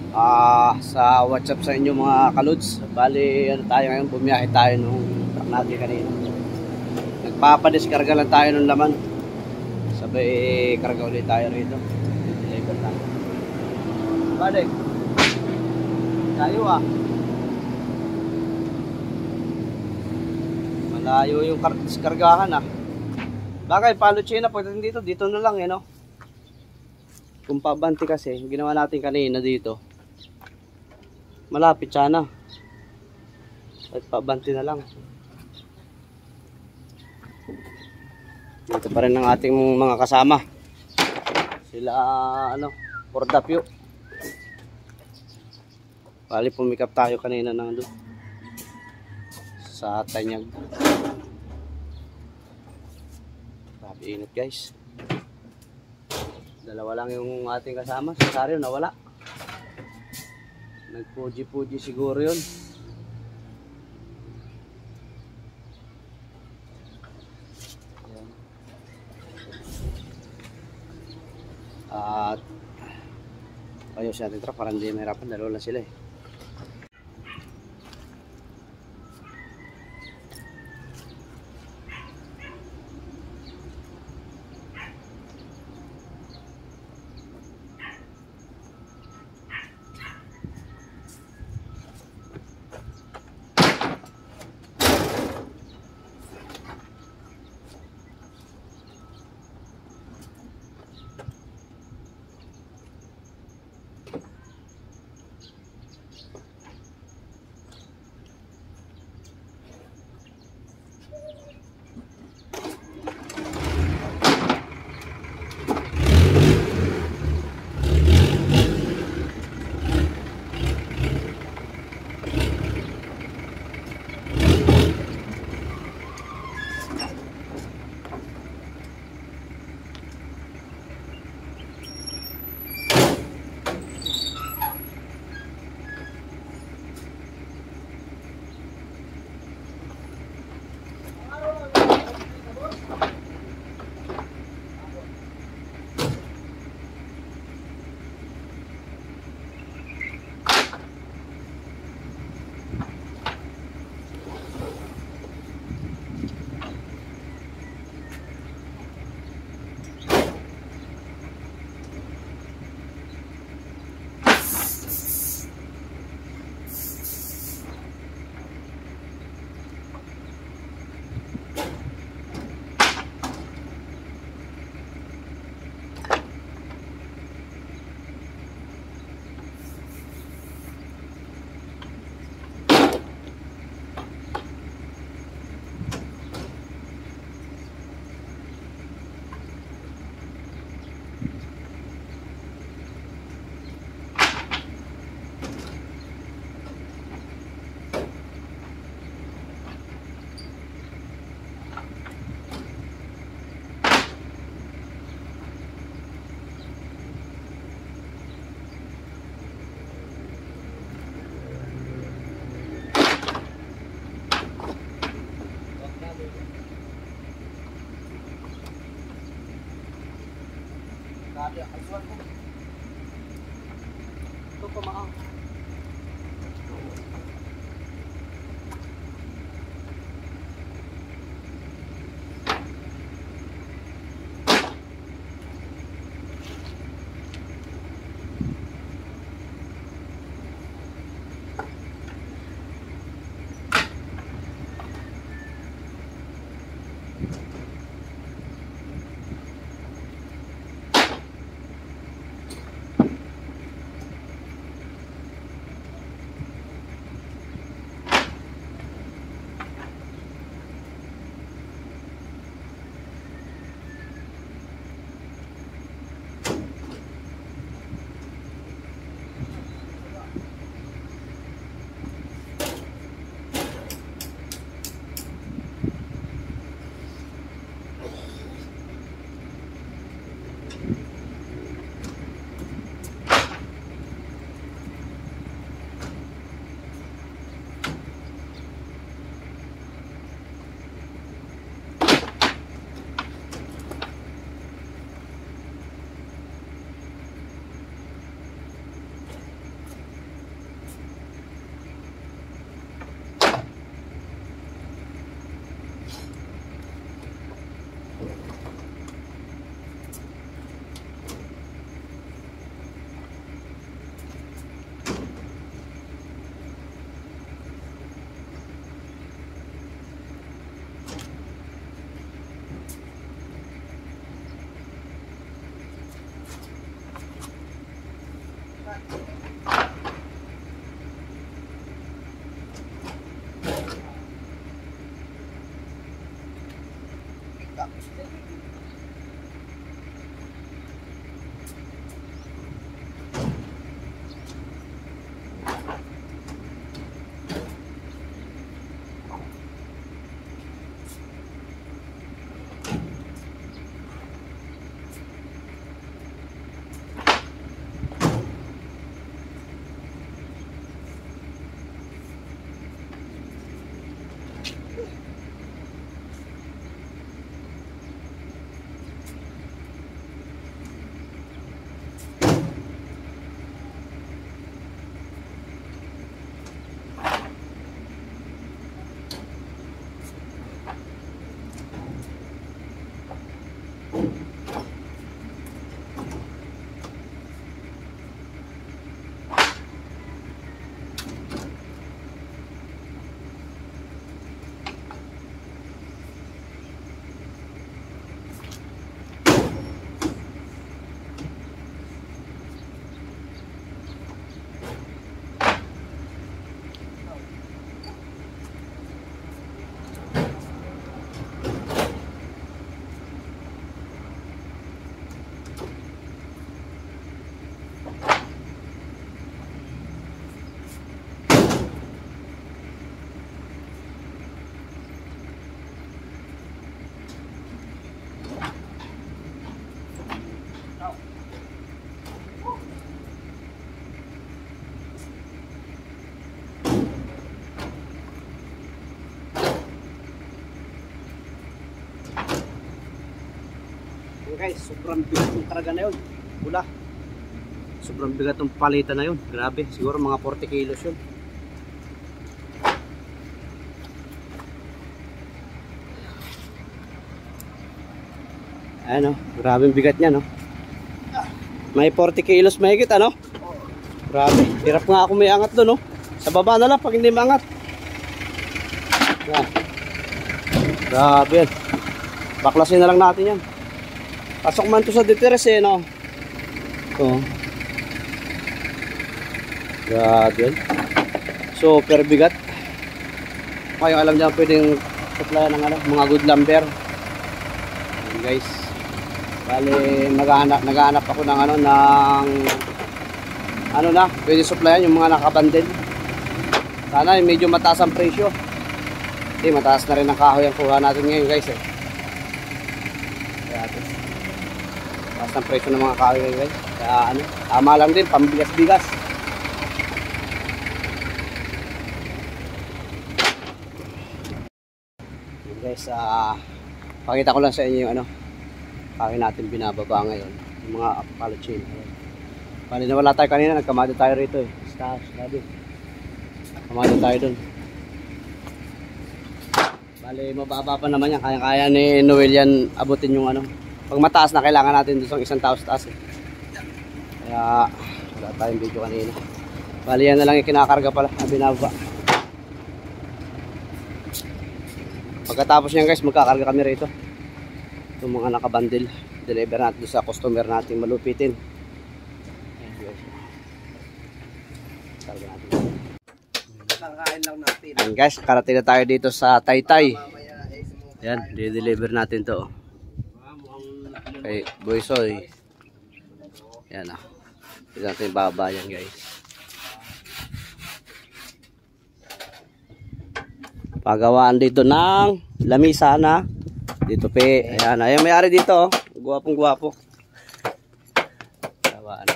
Sa WhatsApp sa inyo mga kalods. Bali, ano tayo ngayon, bumiyahe tayo nung truck natin kanina. Nagpapadiskarga lang tayo ng laman. Sabay, karga ulit tayo rito. Deliver tayo. Balik. Tayo Malayo yung diskargahan Bagay, palo China, pagdating dito na lang no? Kung pabanti kasi, ginawa natin kanina dito. Malapit sana. At pabanti na lang. Dito pa rin ang ating mga kasama. Sila Pordapyo. Bali pumikap tayo kanina ng doon sa Tanyag. Grabe init guys. Dalawa lang yung ating kasama. Si Sario nawala. Nagpuji-puji siguro yun. At ayos sa ating truck para hindi mahirapan. Dalawa lang sila Grabe ang aswang ko. Ito pamaang. Guys, sobrang bigat ng karga na yun. Pula. Sobrang bigat ng palitan na yun. Grabe, siguro mga 40 kilos yun. Ayan o, grabe ang bigat niya, no? May 40 kilos mahigit, ano? Grabe, hirap nga ako may angat doon, no? Sa baba na lang pag hindi maangat. Yan. Grabe yan. Baklasin na lang natin yan. Pasok man to sa deteres eh, no? Ito. Grabe yan. Super bigat. Kayo alam niya pwedeng supply ng ano, mga good lumber. Ayan guys. Bali naghahanap ako ng ano, na pwede supplyan yung mga nakabandel. Sana medyo mataas ang presyo. Hindi, mataas na rin ang kahoy ang kuha natin ngayon guys eh. Kaya ito. Mataas ang presyo ng mga kahoy ngayon guys. Kaya ano, tama lang din, pambigas-bigas. Guys, pakita ko lang sa inyo yung ano, kahoy natin binababa ngayon, yung mga pallet chain. Bali na wala tayo kanina, nagkamado tayo rito eh. Sabi. Kamado tayo dun. Bali mababa pa naman yan, kaya ni Noel yan abutin yung ano. Pag mataas na kailangan natin doon sa isang taas eh. Kaya wala tayong video kanina. Bali yan na lang yung kinakarga pala na binababa. Pagkatapos niyan guys, magkakarga kami rito. Itong mga nakabandil, deliver natin sa customer natin malupitin. Ayan guys. Karga natin. Kakain lang natin. Ayan guys, karating na tayo dito sa Taytay. Ayan, di-deliver natin to. Kay Boysoy. Ayan ah. Dito natin baba yan guys. Pagawaan dito ng lamisa na dito pe. Ayan, ayan may-ari dito oh. Guwapong guwapo. Pagawaan.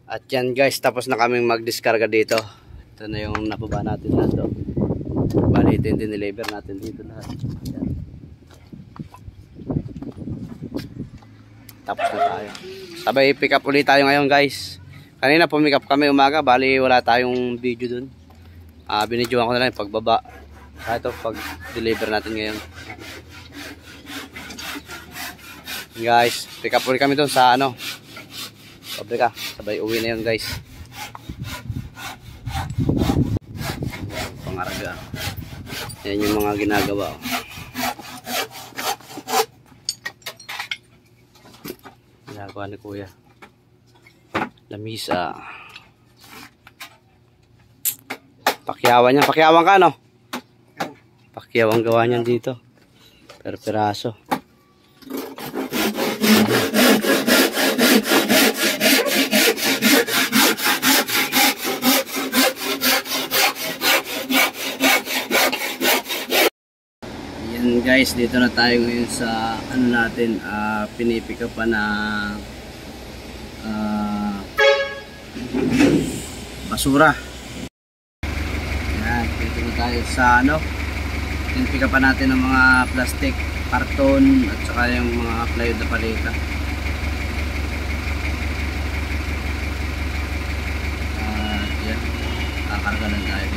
At yan guys, tapos na kaming mag-discarga dito. Ito na yung nababa natin lahat oh. Bali ito yung dineliver natin dito lahat. Ayan. Tapos na tayo. Sabay pick up ulit tayo ngayon guys. Kanina pumick up kami umaga, bali wala tayong video dun. Binidyoan ko na lang yung pagbaba. Ito pag deliver natin ngayon. Guys, pick up ulit kami dun sa ano, pabrika. Sabay uwi na yun guys. Pangaraga. Yan yung mga ginagawa. ginagawa ni Kuya. Lamisa. Pakyawan niya. Pakyawan ka, no? Pakyawan gawa niyan dito. Per piraso. Yan guys, dito na tayo ngayon sa ano natin, pinipika pa na basura. Yan, dito na tayo sa ano, pinipika pa natin ng mga plastic, karton at saka yung mga plywood na palita. Yan, kakarga lang tayo.